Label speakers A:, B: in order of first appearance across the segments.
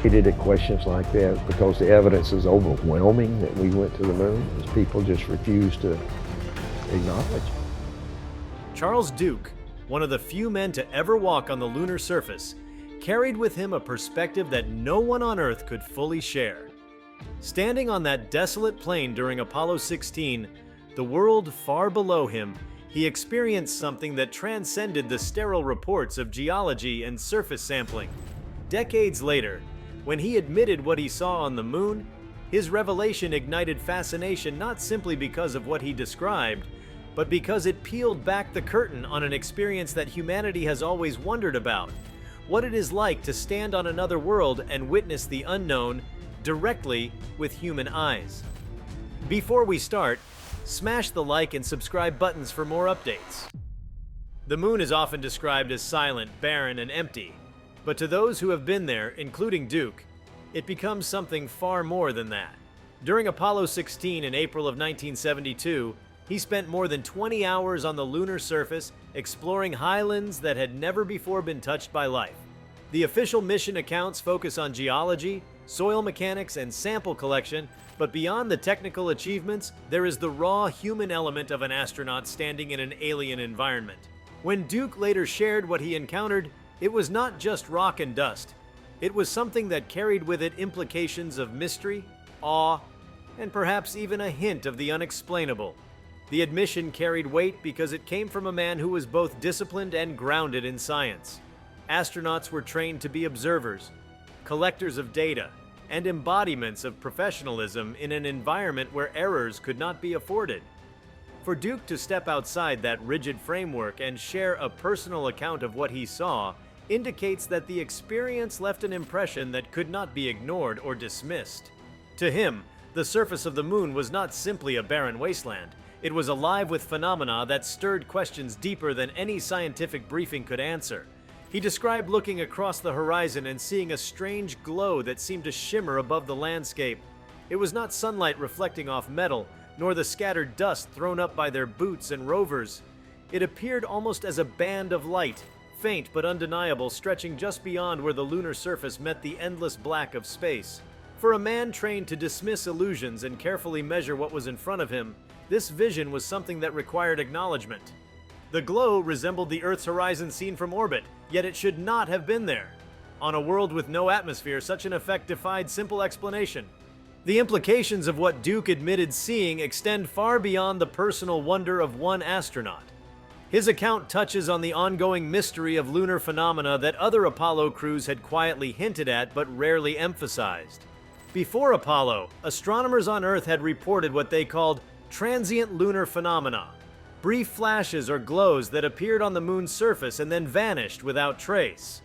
A: repeated at questions like that because the evidence is overwhelming that we went to the moon, as people just refuse to acknowledge.
B: Charles Duke, one of the few men to ever walk on the lunar surface, carried with him a perspective that no one on Earth could fully share. Standing on that desolate plain during Apollo 16, the world far below him, he experienced something that transcended the sterile reports of geology and surface sampling. Decades later, when he admitted what he saw on the moon, his revelation ignited fascination not simply because of what he described, but because it peeled back the curtain on an experience that humanity has always wondered about: what it is like to stand on another world and witness the unknown directly with human eyes. Before we start, smash the like and subscribe buttons for more updates. The moon is often described as silent, barren, and empty, but to those who have been there, including Duke, it becomes something far more than that. During Apollo 16 in April of 1972, he spent more than 20 hours on the lunar surface exploring highlands that had never before been touched by life. The official mission accounts focus on geology, soil mechanics, and sample collection, but beyond the technical achievements, there is the raw human element of an astronaut standing in an alien environment. When Duke later shared what he encountered, it was not just rock and dust. It was something that carried with it implications of mystery, awe, and perhaps even a hint of the unexplainable. The admission carried weight because it came from a man who was both disciplined and grounded in science. Astronauts were trained to be observers, collectors of data, and embodiments of professionalism in an environment where errors could not be afforded. For Duke to step outside that rigid framework and share a personal account of what he saw indicates that the experience left an impression that could not be ignored or dismissed. To him, the surface of the moon was not simply a barren wasteland. It was alive with phenomena that stirred questions deeper than any scientific briefing could answer. He described looking across the horizon and seeing a strange glow that seemed to shimmer above the landscape. It was not sunlight reflecting off metal, nor the scattered dust thrown up by their boots and rovers. It appeared almost as a band of light, faint but undeniable, stretching just beyond where the lunar surface met the endless black of space. For a man trained to dismiss illusions and carefully measure what was in front of him, this vision was something that required acknowledgement. The glow resembled the Earth's horizon seen from orbit, yet it should not have been there. On a world with no atmosphere, such an effect defied simple explanation. The implications of what Duke admitted seeing extend far beyond the personal wonder of one astronaut. His account touches on the ongoing mystery of lunar phenomena that other Apollo crews had quietly hinted at but rarely emphasized. Before Apollo, astronomers on Earth had reported what they called transient lunar phenomena, brief flashes or glows that appeared on the moon's surface and then vanished without trace.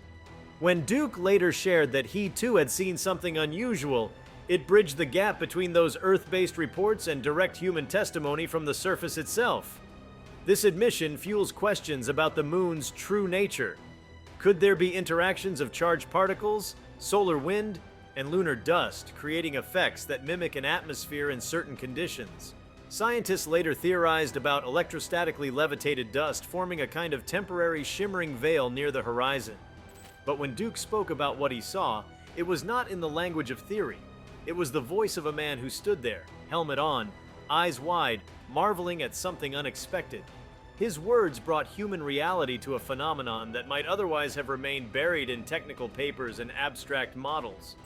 B: When Duke later shared that he too had seen something unusual, it bridged the gap between those Earth-based reports and direct human testimony from the surface itself. This admission fuels questions about the moon's true nature. Could there be interactions of charged particles, solar wind, and lunar dust, creating effects that mimic an atmosphere in certain conditions? Scientists later theorized about electrostatically levitated dust forming a kind of temporary shimmering veil near the horizon. But when Duke spoke about what he saw, it was not in the language of theory. It was the voice of a man who stood there, helmet on, eyes wide, marveling at something unexpected. His words brought human reality to a phenomenon that might otherwise have remained buried in technical papers and abstract models.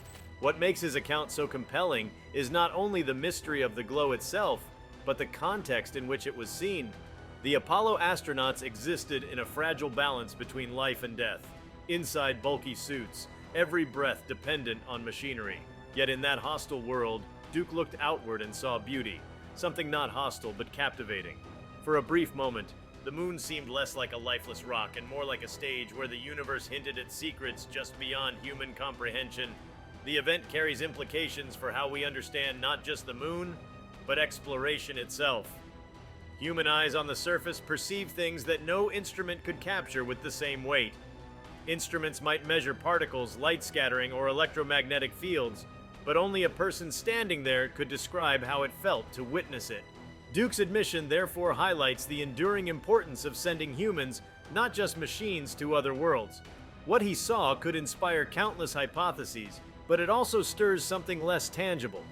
B: What makes his account so compelling is not only the mystery of the glow itself, but the context in which it was seen. The Apollo astronauts existed in a fragile balance between life and death. Inside bulky suits, every breath dependent on machinery. Yet in that hostile world, Duke looked outward and saw beauty, something not hostile but captivating. For a brief moment, the moon seemed less like a lifeless rock and more like a stage where the universe hinted at secrets just beyond human comprehension. The event carries implications for how we understand not just the moon, but exploration itself. Human eyes on the surface perceive things that no instrument could capture with the same weight. Instruments might measure particles, light scattering, or electromagnetic fields, but only a person standing there could describe how it felt to witness it. Duke's admission therefore highlights the enduring importance of sending humans, not just machines, to other worlds. What he saw could inspire countless hypotheses, but it also stirs something less tangible: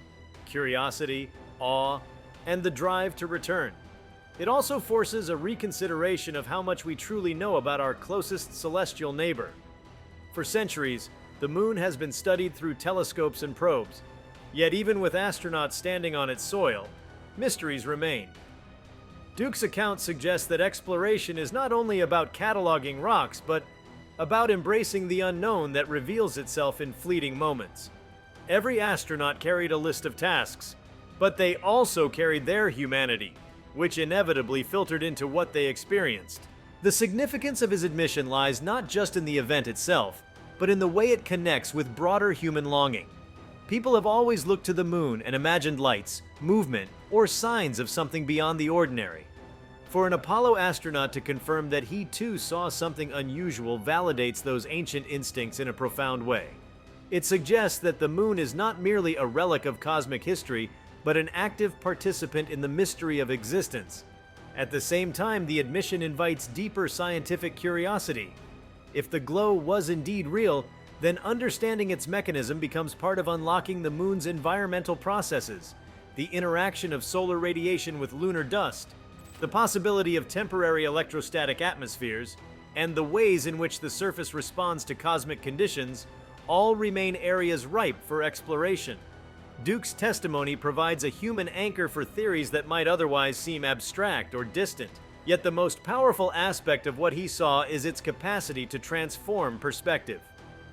B: curiosity, awe, and the drive to return. It also forces a reconsideration of how much we truly know about our closest celestial neighbor. For centuries, the moon has been studied through telescopes and probes, yet even with astronauts standing on its soil, mysteries remain. Duke's account suggests that exploration is not only about cataloging rocks, but about embracing the unknown that reveals itself in fleeting moments. Every astronaut carried a list of tasks, but they also carried their humanity, which inevitably filtered into what they experienced. The significance of his admission lies not just in the event itself, but in the way it connects with broader human longing. People have always looked to the moon and imagined lights, movement, or signs of something beyond the ordinary. For an Apollo astronaut to confirm that he too saw something unusual validates those ancient instincts in a profound way. It suggests that the moon is not merely a relic of cosmic history, but an active participant in the mystery of existence. At the same time, the admission invites deeper scientific curiosity. If the glow was indeed real, then understanding its mechanism becomes part of unlocking the moon's environmental processes, the interaction of solar radiation with lunar dust, the possibility of temporary electrostatic atmospheres, and the ways in which the surface responds to cosmic conditions all remain areas ripe for exploration. Duke's testimony provides a human anchor for theories that might otherwise seem abstract or distant. Yet the most powerful aspect of what he saw is its capacity to transform perspective.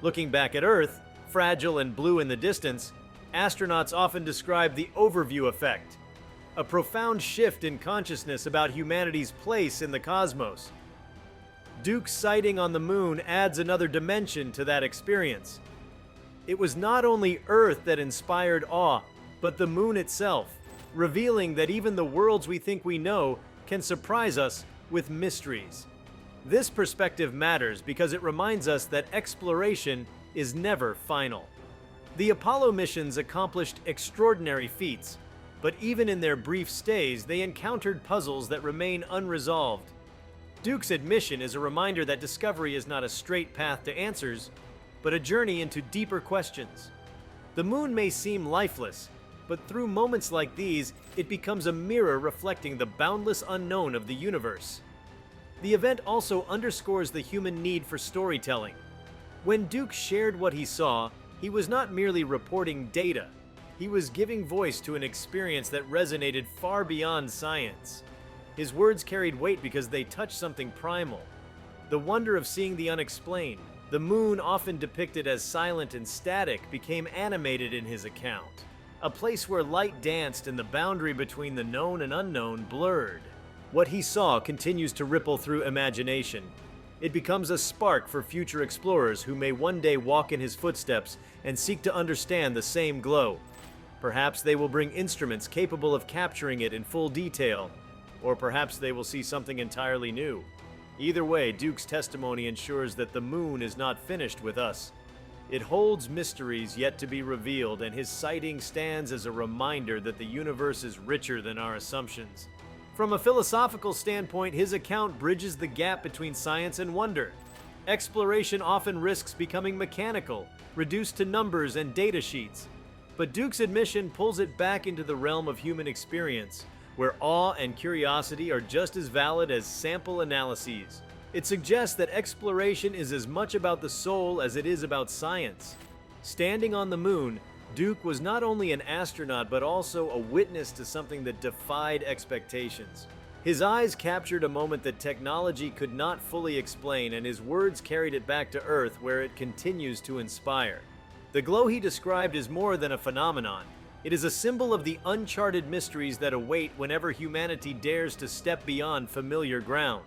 B: Looking back at Earth, fragile and blue in the distance, astronauts often describe the overview effect, a profound shift in consciousness about humanity's place in the cosmos. Duke's sighting on the moon adds another dimension to that experience. It was not only Earth that inspired awe, but the moon itself, revealing that even the worlds we think we know can surprise us with mysteries. This perspective matters because it reminds us that exploration is never final. The Apollo missions accomplished extraordinary feats, but even in their brief stays, they encountered puzzles that remain unresolved. Duke's admission is a reminder that discovery is not a straight path to answers, but a journey into deeper questions. The moon may seem lifeless, but through moments like these, it becomes a mirror reflecting the boundless unknown of the universe. The event also underscores the human need for storytelling. When Duke shared what he saw, he was not merely reporting data. He was giving voice to an experience that resonated far beyond science. His words carried weight because they touched something primal. The wonder of seeing the unexplained. The moon, often depicted as silent and static, became animated in his account. A place where light danced and the boundary between the known and unknown blurred. What he saw continues to ripple through imagination. It becomes a spark for future explorers who may one day walk in his footsteps and seek to understand the same glow. Perhaps they will bring instruments capable of capturing it in full detail, or perhaps they will see something entirely new. Either way, Duke's testimony ensures that the moon is not finished with us. It holds mysteries yet to be revealed, and his sighting stands as a reminder that the universe is richer than our assumptions. From a philosophical standpoint, his account bridges the gap between science and wonder. Exploration often risks becoming mechanical, reduced to numbers and data sheets. But Duke's admission pulls it back into the realm of human experience, where awe and curiosity are just as valid as sample analyses. It suggests that exploration is as much about the soul as it is about science. Standing on the moon, Duke was not only an astronaut but also a witness to something that defied expectations. His eyes captured a moment that technology could not fully explain, and his words carried it back to Earth, where it continues to inspire. The glow he described is more than a phenomenon. It is a symbol of the uncharted mysteries that await whenever humanity dares to step beyond familiar ground.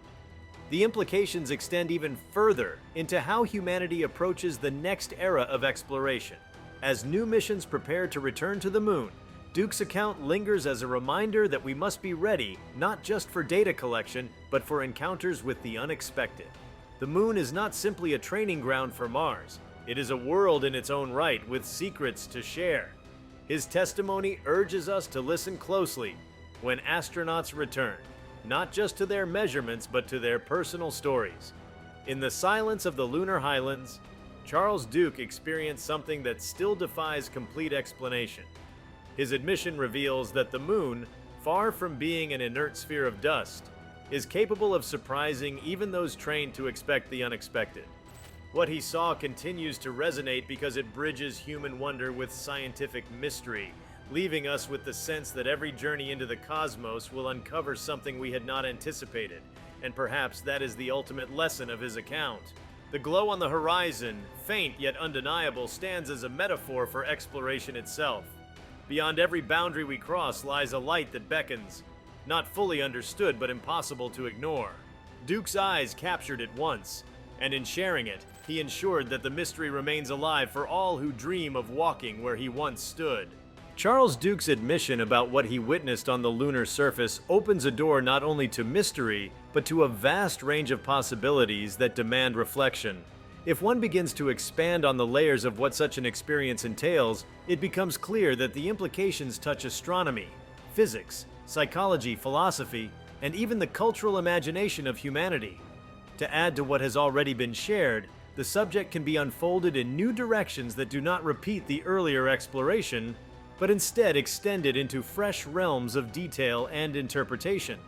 B: The implications extend even further into how humanity approaches the next era of exploration. As new missions prepare to return to the moon, Duke's account lingers as a reminder that we must be ready not just for data collection, but for encounters with the unexpected. The moon is not simply a training ground for Mars. It is a world in its own right with secrets to share. His testimony urges us to listen closely when astronauts return, not just to their measurements but to their personal stories. In the silence of the lunar highlands, Charles Duke experienced something that still defies complete explanation. His admission reveals that the moon, far from being an inert sphere of dust, is capable of surprising even those trained to expect the unexpected. What he saw continues to resonate because it bridges human wonder with scientific mystery, leaving us with the sense that every journey into the cosmos will uncover something we had not anticipated, and perhaps that is the ultimate lesson of his account. The glow on the horizon, faint yet undeniable, stands as a metaphor for exploration itself. Beyond every boundary we cross lies a light that beckons, not fully understood but impossible to ignore. Duke's eyes captured it once, and in sharing it, he ensured that the mystery remains alive for all who dream of walking where he once stood. Charles Duke's admission about what he witnessed on the lunar surface opens a door not only to mystery, but to a vast range of possibilities that demand reflection. If one begins to expand on the layers of what such an experience entails, it becomes clear that the implications touch astronomy, physics, psychology, philosophy, and even the cultural imagination of humanity. To add to what has already been shared, the subject can be unfolded in new directions that do not repeat the earlier exploration, but instead extended into fresh realms of detail and interpretation.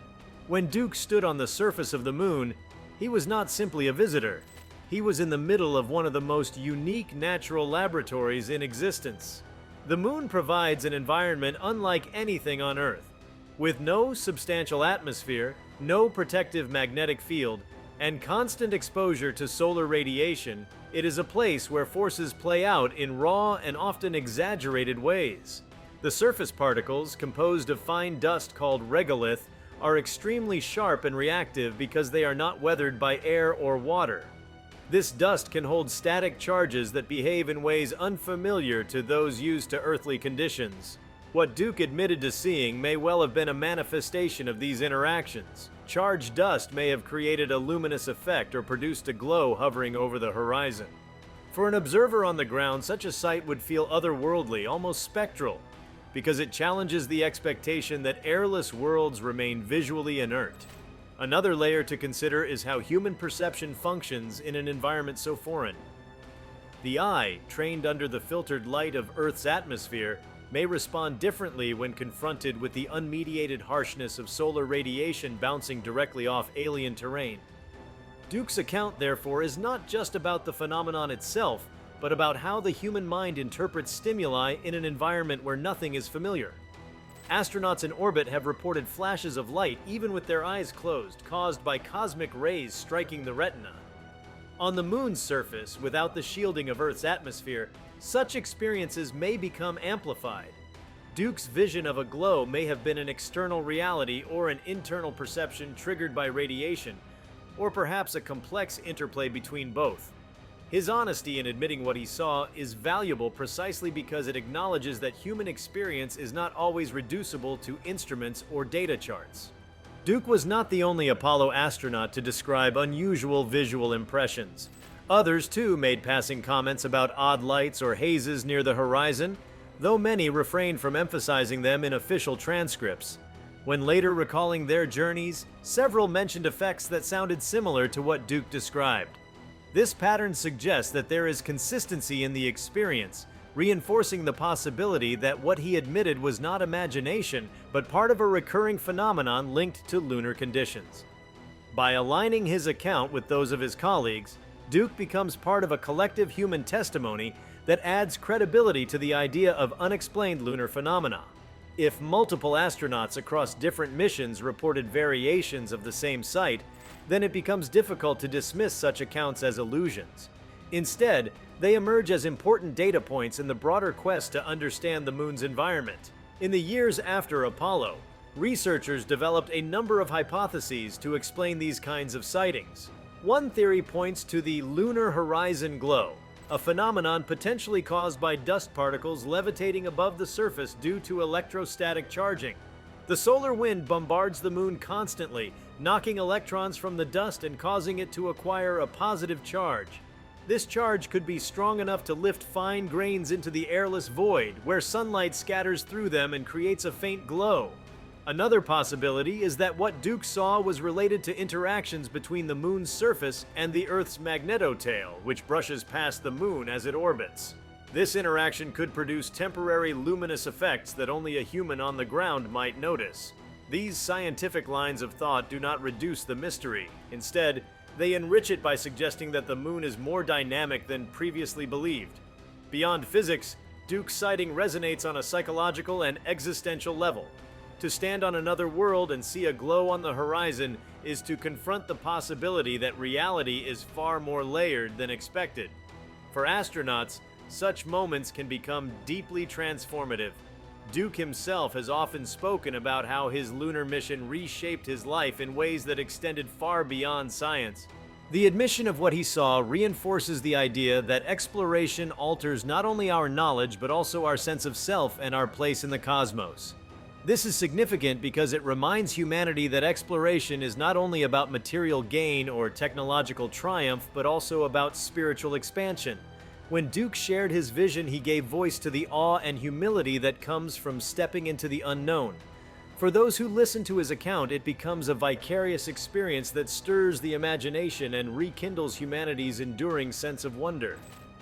B: When Duke stood on the surface of the moon, he was not simply a visitor. He was in the middle of one of the most unique natural laboratories in existence. The moon provides an environment unlike anything on Earth. With no substantial atmosphere, no protective magnetic field, and constant exposure to solar radiation, it is a place where forces play out in raw and often exaggerated ways. The surface particles, composed of fine dust called regolith, are extremely sharp and reactive because they are not weathered by air or water. This dust can hold static charges that behave in ways unfamiliar to those used to earthly conditions. What Duke admitted to seeing may well have been a manifestation of these interactions. Charged dust may have created a luminous effect or produced a glow hovering over the horizon. For an observer on the ground, such a sight would feel otherworldly, almost spectral, because it challenges the expectation that airless worlds remain visually inert. Another layer to consider is how human perception functions in an environment so foreign. The eye, trained under the filtered light of Earth's atmosphere, may respond differently when confronted with the unmediated harshness of solar radiation bouncing directly off alien terrain. Duke's account, therefore, is not just about the phenomenon itself, but about how the human mind interprets stimuli in an environment where nothing is familiar. Astronauts in orbit have reported flashes of light even with their eyes closed, caused by cosmic rays striking the retina. On the moon's surface, without the shielding of Earth's atmosphere, such experiences may become amplified. Duke's vision of a glow may have been an external reality or an internal perception triggered by radiation, or perhaps a complex interplay between both. His honesty in admitting what he saw is valuable precisely because it acknowledges that human experience is not always reducible to instruments or data charts. Duke was not the only Apollo astronaut to describe unusual visual impressions. Others, too, made passing comments about odd lights or hazes near the horizon, though many refrained from emphasizing them in official transcripts. When later recalling their journeys, several mentioned effects that sounded similar to what Duke described. This pattern suggests that there is consistency in the experience, reinforcing the possibility that what he admitted was not imagination, but part of a recurring phenomenon linked to lunar conditions. By aligning his account with those of his colleagues, Duke becomes part of a collective human testimony that adds credibility to the idea of unexplained lunar phenomena. If multiple astronauts across different missions reported variations of the same sight, then it becomes difficult to dismiss such accounts as illusions. Instead, they emerge as important data points in the broader quest to understand the moon's environment. In the years after Apollo, researchers developed a number of hypotheses to explain these kinds of sightings. One theory points to the lunar horizon glow, a phenomenon potentially caused by dust particles levitating above the surface due to electrostatic charging. The solar wind bombards the moon constantly, knocking electrons from the dust and causing it to acquire a positive charge. This charge could be strong enough to lift fine grains into the airless void, where sunlight scatters through them and creates a faint glow. Another possibility is that what Duke saw was related to interactions between the moon's surface and the Earth's magnetotail, which brushes past the moon as it orbits. This interaction could produce temporary luminous effects that only a human on the ground might notice. These scientific lines of thought do not reduce the mystery. Instead, they enrich it by suggesting that the moon is more dynamic than previously believed. Beyond physics, Duke's sighting resonates on a psychological and existential level. To stand on another world and see a glow on the horizon is to confront the possibility that reality is far more layered than expected. For astronauts, such moments can become deeply transformative. Duke himself has often spoken about how his lunar mission reshaped his life in ways that extended far beyond science. The admission of what he saw reinforces the idea that exploration alters not only our knowledge but also our sense of self and our place in the cosmos. This is significant because it reminds humanity that exploration is not only about material gain or technological triumph, but also about spiritual expansion. When Duke shared his vision, he gave voice to the awe and humility that comes from stepping into the unknown. For those who listen to his account, it becomes a vicarious experience that stirs the imagination and rekindles humanity's enduring sense of wonder.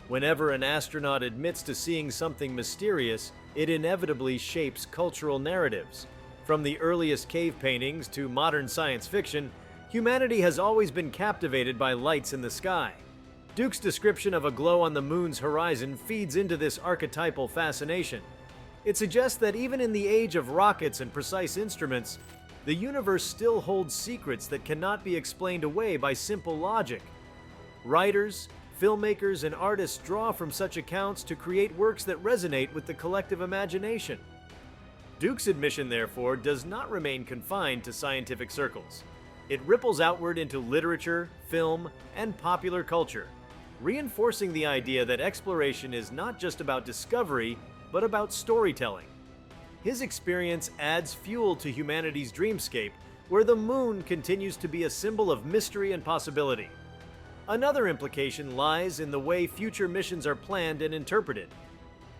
B: Whenever an astronaut admits to seeing something mysterious, it inevitably shapes cultural narratives. From the earliest cave paintings to modern science fiction, humanity has always been captivated by lights in the sky. Duke's description of a glow on the moon's horizon feeds into this archetypal fascination. It suggests that even in the age of rockets and precise instruments, the universe still holds secrets that cannot be explained away by simple logic. Writers, filmmakers, and artists draw from such accounts to create works that resonate with the collective imagination. Duke's admission, therefore, does not remain confined to scientific circles. It ripples outward into literature, film, and popular culture, reinforcing the idea that exploration is not just about discovery, but about storytelling. His experience adds fuel to humanity's dreamscape, where the moon continues to be a symbol of mystery and possibility. Another implication lies in the way future missions are planned and interpreted.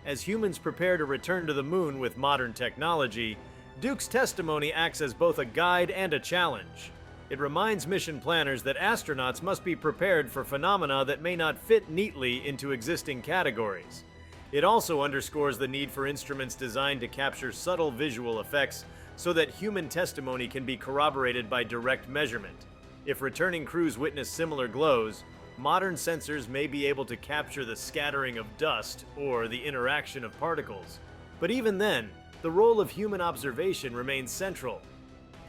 B: As humans prepare to return to the moon with modern technology, Duke's testimony acts as both a guide and a challenge. It reminds mission planners that astronauts must be prepared for phenomena that may not fit neatly into existing categories. It also underscores the need for instruments designed to capture subtle visual effects so that human testimony can be corroborated by direct measurement. If returning crews witness similar glows, modern sensors may be able to capture the scattering of dust or the interaction of particles. But even then, the role of human observation remains central.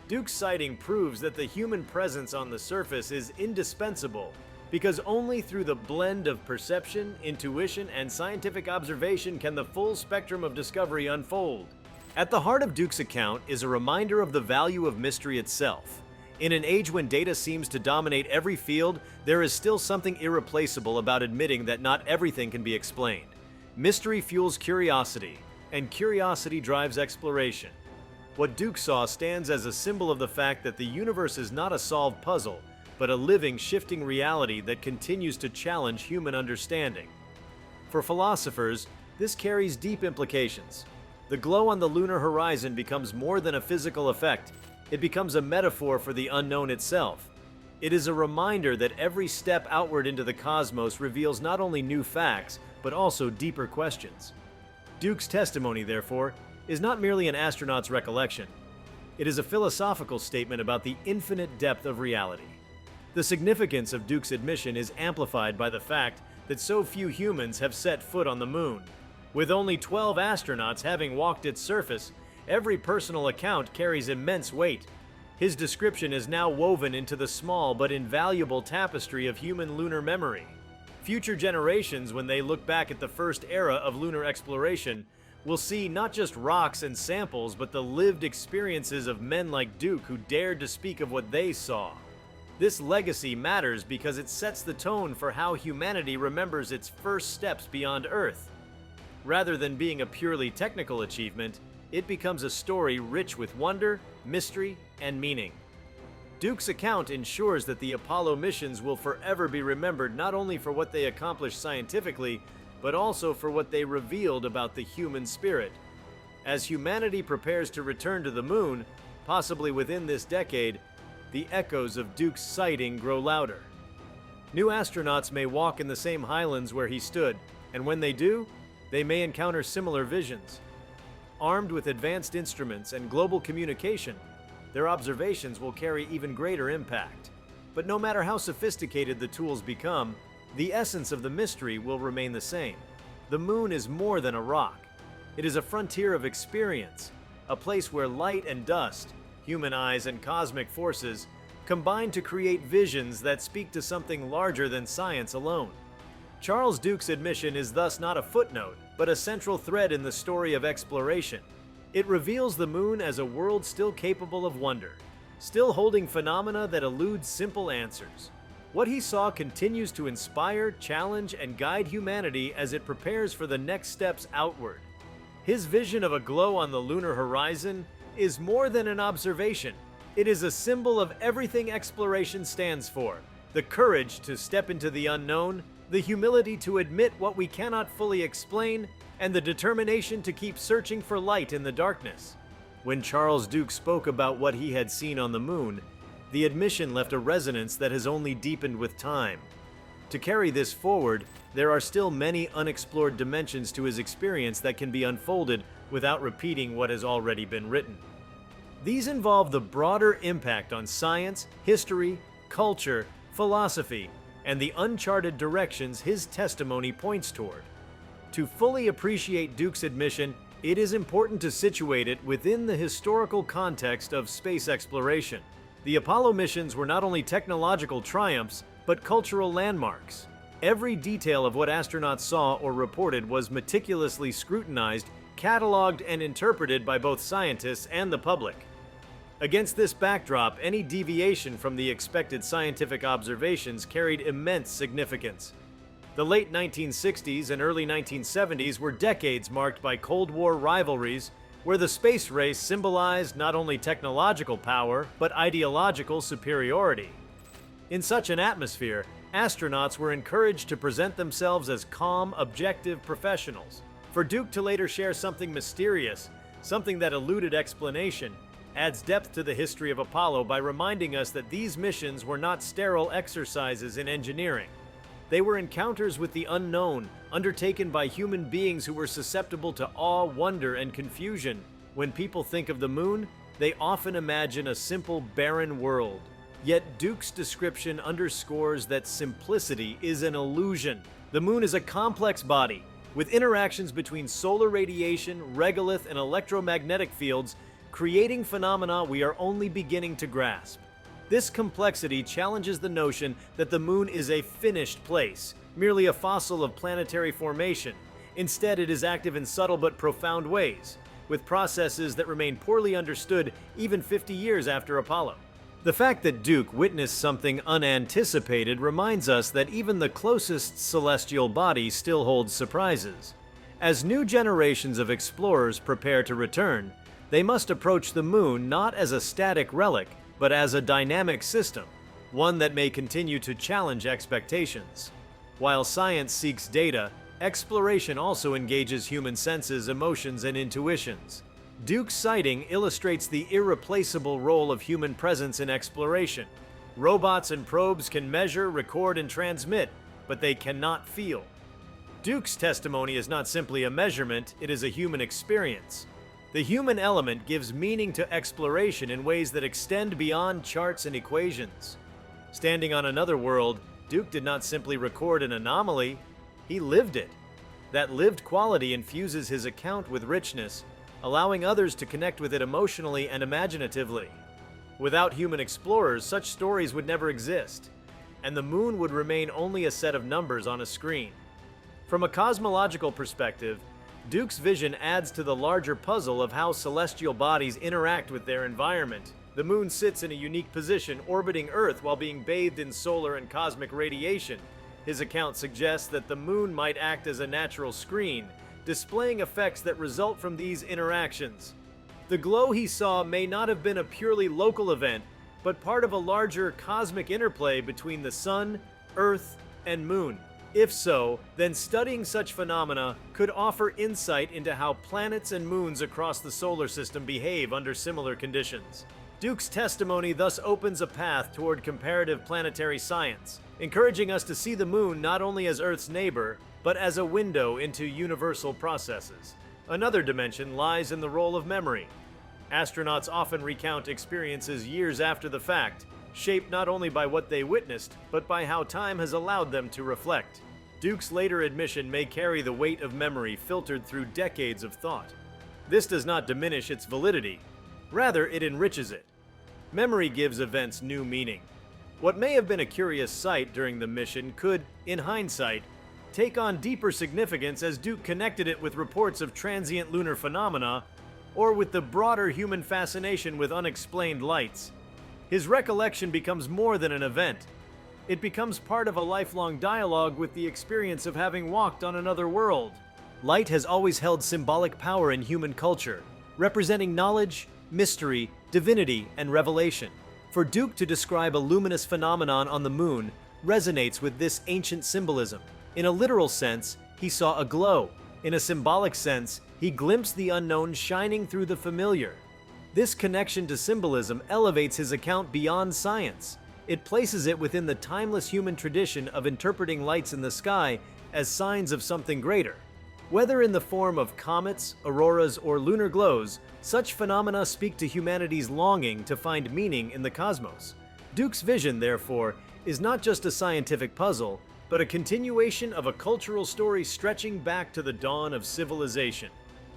B: Duke's sighting proves that the human presence on the surface is indispensable, because only through the blend of perception, intuition, and scientific observation can the full spectrum of discovery unfold. At the heart of Duke's account is a reminder of the value of mystery itself. In an age when data seems to dominate every field, there is still something irreplaceable about admitting that not everything can be explained. Mystery fuels curiosity, and curiosity drives exploration. What Duke saw stands as a symbol of the fact that the universe is not a solved puzzle, but a living, shifting reality that continues to challenge human understanding. For philosophers, this carries deep implications. The glow on the lunar horizon becomes more than a physical effect. It becomes a metaphor for the unknown itself. It is a reminder that every step outward into the cosmos reveals not only new facts, but also deeper questions. Duke's testimony, therefore, is not merely an astronaut's recollection. It is a philosophical statement about the infinite depth of reality. The significance of Duke's admission is amplified by the fact that so few humans have set foot on the moon. With only 12 astronauts having walked its surface, every personal account carries immense weight. His description is now woven into the small but invaluable tapestry of human lunar memory. Future generations, when they look back at the first era of lunar exploration, will see not just rocks and samples, but the lived experiences of men like Duke who dared to speak of what they saw. This legacy matters because it sets the tone for how humanity remembers its first steps beyond Earth. Rather than being a purely technical achievement, it becomes a story rich with wonder, mystery, and meaning. Duke's account ensures that the Apollo missions will forever be remembered not only for what they accomplished scientifically, but also for what they revealed about the human spirit. As humanity prepares to return to the moon, possibly within this decade, the echoes of Duke's sighting grow louder. New astronauts may walk in the same highlands where he stood, and when they do, they may encounter similar visions. Armed with advanced instruments and global communication, their observations will carry even greater impact. But no matter how sophisticated the tools become, the essence of the mystery will remain the same. The moon is more than a rock. It is a frontier of experience, a place where light and dust, human eyes and cosmic forces, combine to create visions that speak to something larger than science alone. Charles Duke's admission is thus not a footnote, but a central thread in the story of exploration. It reveals the moon as a world still capable of wonder, still holding phenomena that elude simple answers. What he saw continues to inspire, challenge, and guide humanity as it prepares for the next steps outward. His vision of a glow on the lunar horizon is more than an observation. It is a symbol of everything exploration stands for: the courage to step into the unknown, the humility to admit what we cannot fully explain, and the determination to keep searching for light in the darkness. When Charles Duke spoke about what he had seen on the moon, the admission left a resonance that has only deepened with time. To carry this forward, there are still many unexplored dimensions to his experience that can be unfolded without repeating what has already been written. These involve the broader impact on science, history, culture, philosophy, and the uncharted directions his testimony points toward. To fully appreciate Duke's admission, it is important to situate it within the historical context of space exploration. The Apollo missions were not only technological triumphs, but cultural landmarks. Every detail of what astronauts saw or reported was meticulously scrutinized, cataloged, and interpreted by both scientists and the public. Against this backdrop, any deviation from the expected scientific observations carried immense significance. The late 1960s and early 1970s were decades marked by Cold War rivalries, where the space race symbolized not only technological power, but ideological superiority. In such an atmosphere, astronauts were encouraged to present themselves as calm, objective professionals. For Duke to later share something mysterious, something that eluded explanation, adds depth to the history of Apollo by reminding us that these missions were not sterile exercises in engineering. They were encounters with the unknown, undertaken by human beings who were susceptible to awe, wonder, and confusion. When people think of the moon, they often imagine a simple, barren world. Yet Duke's description underscores that simplicity is an illusion. The moon is a complex body, with interactions between solar radiation, regolith, and electromagnetic fields, creating phenomena we are only beginning to grasp. This complexity challenges the notion that the moon is a finished place, merely a fossil of planetary formation. Instead, it is active in subtle but profound ways, with processes that remain poorly understood even 50 years after Apollo. The fact that Duke witnessed something unanticipated reminds us that even the closest celestial body still holds surprises. As new generations of explorers prepare to return, they must approach the moon not as a static relic, but as a dynamic system, one that may continue to challenge expectations. While science seeks data, exploration also engages human senses, emotions, and intuitions. Duke's sighting illustrates the irreplaceable role of human presence in exploration. Robots and probes can measure, record, and transmit, but they cannot feel. Duke's testimony is not simply a measurement, it is a human experience. The human element gives meaning to exploration in ways that extend beyond charts and equations. Standing on another world, Duke did not simply record an anomaly, he lived it. That lived quality infuses his account with richness, allowing others to connect with it emotionally and imaginatively. Without human explorers, such stories would never exist, and the moon would remain only a set of numbers on a screen. From a cosmological perspective, Duke's vision adds to the larger puzzle of how celestial bodies interact with their environment. The moon sits in a unique position, orbiting Earth while being bathed in solar and cosmic radiation. His account suggests that the moon might act as a natural screen, displaying effects that result from these interactions. The glow he saw may not have been a purely local event, but part of a larger cosmic interplay between the sun, Earth, and moon. If so, then studying such phenomena could offer insight into how planets and moons across the solar system behave under similar conditions. Duke's testimony thus opens a path toward comparative planetary science, encouraging us to see the moon not only as Earth's neighbor, but as a window into universal processes. Another dimension lies in the role of memory. Astronauts often recount experiences years after the fact, shaped not only by what they witnessed, but by how time has allowed them to reflect. Duke's later admission may carry the weight of memory filtered through decades of thought. This does not diminish its validity. Rather, it enriches it. Memory gives events new meaning. What may have been a curious sight during the mission could, in hindsight, take on deeper significance as Duke connected it with reports of transient lunar phenomena or with the broader human fascination with unexplained lights. His recollection becomes more than an event. It becomes part of a lifelong dialogue with the experience of having walked on another world. Light has always held symbolic power in human culture, representing knowledge, mystery, divinity, and revelation. For Duke to describe a luminous phenomenon on the moon resonates with this ancient symbolism. In a literal sense, he saw a glow. In a symbolic sense, he glimpsed the unknown shining through the familiar. This connection to symbolism elevates his account beyond science. It places it within the timeless human tradition of interpreting lights in the sky as signs of something greater. Whether in the form of comets, auroras, or lunar glows, such phenomena speak to humanity's longing to find meaning in the cosmos. Duke's vision, therefore, is not just a scientific puzzle, but a continuation of a cultural story stretching back to the dawn of civilization.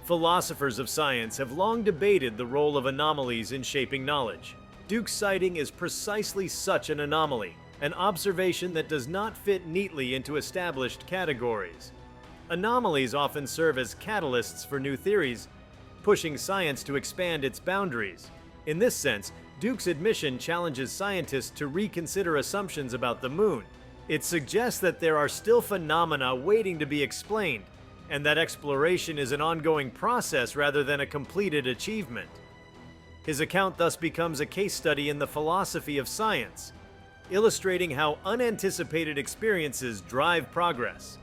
B: Philosophers of science have long debated the role of anomalies in shaping knowledge. Duke's sighting is precisely such an anomaly, an observation that does not fit neatly into established categories. Anomalies often serve as catalysts for new theories, pushing science to expand its boundaries. In this sense, Duke's admission challenges scientists to reconsider assumptions about the moon. It suggests that there are still phenomena waiting to be explained, and that exploration is an ongoing process rather than a completed achievement. His account thus becomes a case study in the philosophy of science, illustrating how unanticipated experiences drive progress.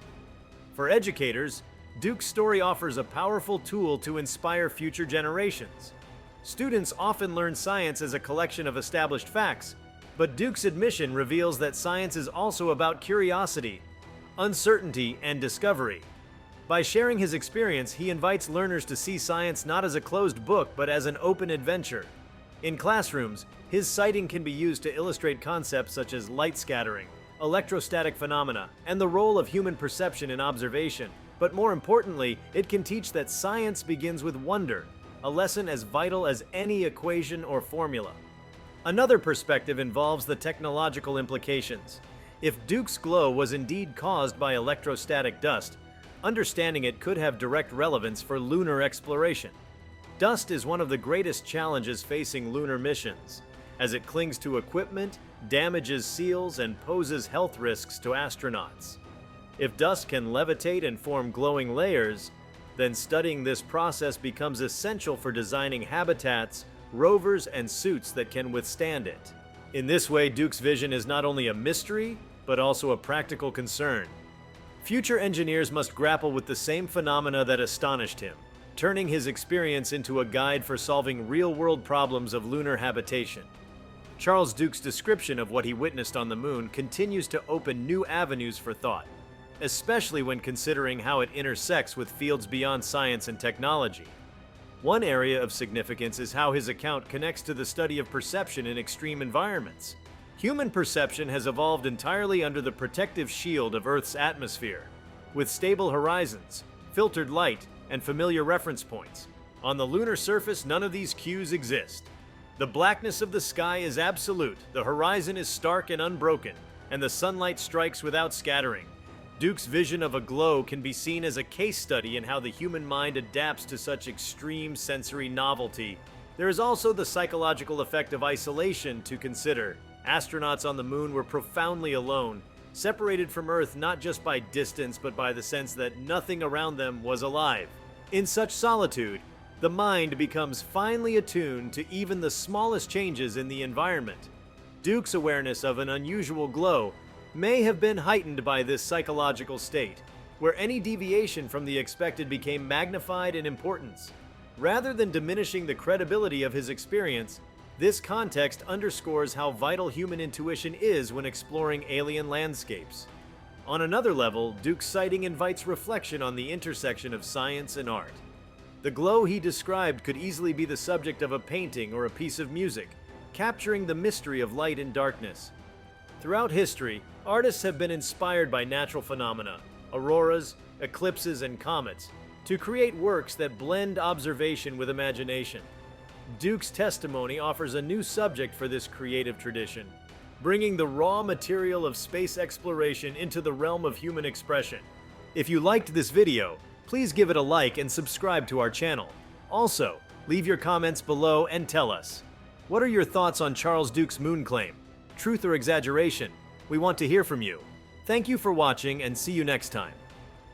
B: For educators, Duke's story offers a powerful tool to inspire future generations. Students often learn science as a collection of established facts, but Duke's admission reveals that science is also about curiosity, uncertainty, and discovery. By sharing his experience, he invites learners to see science not as a closed book, but as an open adventure. In classrooms, his sighting can be used to illustrate concepts such as light scattering, electrostatic phenomena, and the role of human perception in observation. But more importantly, it can teach that science begins with wonder, a lesson as vital as any equation or formula. Another perspective involves the technological implications. If Duke's glow was indeed caused by electrostatic dust, understanding it could have direct relevance for lunar exploration. Dust is one of the greatest challenges facing lunar missions, as it clings to equipment, damages seals, and poses health risks to astronauts. If dust can levitate and form glowing layers, then studying this process becomes essential for designing habitats, rovers, and suits that can withstand it. In this way, Duke's vision is not only a mystery, but also a practical concern. Future engineers must grapple with the same phenomena that astonished him, turning his experience into a guide for solving real-world problems of lunar habitation. Charles Duke's description of what he witnessed on the moon continues to open new avenues for thought, especially when considering how it intersects with fields beyond science and technology. One area of significance is how his account connects to the study of perception in extreme environments. Human perception has evolved entirely under the protective shield of Earth's atmosphere, with stable horizons, filtered light, and familiar reference points. On the lunar surface, none of these cues exist. The blackness of the sky is absolute, the horizon is stark and unbroken, and the sunlight strikes without scattering. Duke's vision of a glow can be seen as a case study in how the human mind adapts to such extreme sensory novelty. There is also the psychological effect of isolation to consider. Astronauts on the moon were profoundly alone, separated from Earth not just by distance but by the sense that nothing around them was alive. In such solitude, the mind becomes finely attuned to even the smallest changes in the environment. Duke's awareness of an unusual glow may have been heightened by this psychological state, where any deviation from the expected became magnified in importance. Rather than diminishing the credibility of his experience, This context underscores how vital human intuition is when exploring alien landscapes. On another level, Duke's sighting invites reflection on the intersection of science and art. The glow he described could easily be the subject of a painting or a piece of music, capturing the mystery of light and darkness. Throughout history, artists have been inspired by natural phenomena, auroras, eclipses, and comets, to create works that blend observation with imagination. Duke's testimony offers a new subject for this creative tradition, bringing the raw material of space exploration into the realm of human expression. If you liked this video, please give it a like and subscribe to our channel. Also, leave your comments below and tell us, what are your thoughts on Charles Duke's moon claim? Truth or exaggeration? We want to hear from you. Thank you for watching and see you next time.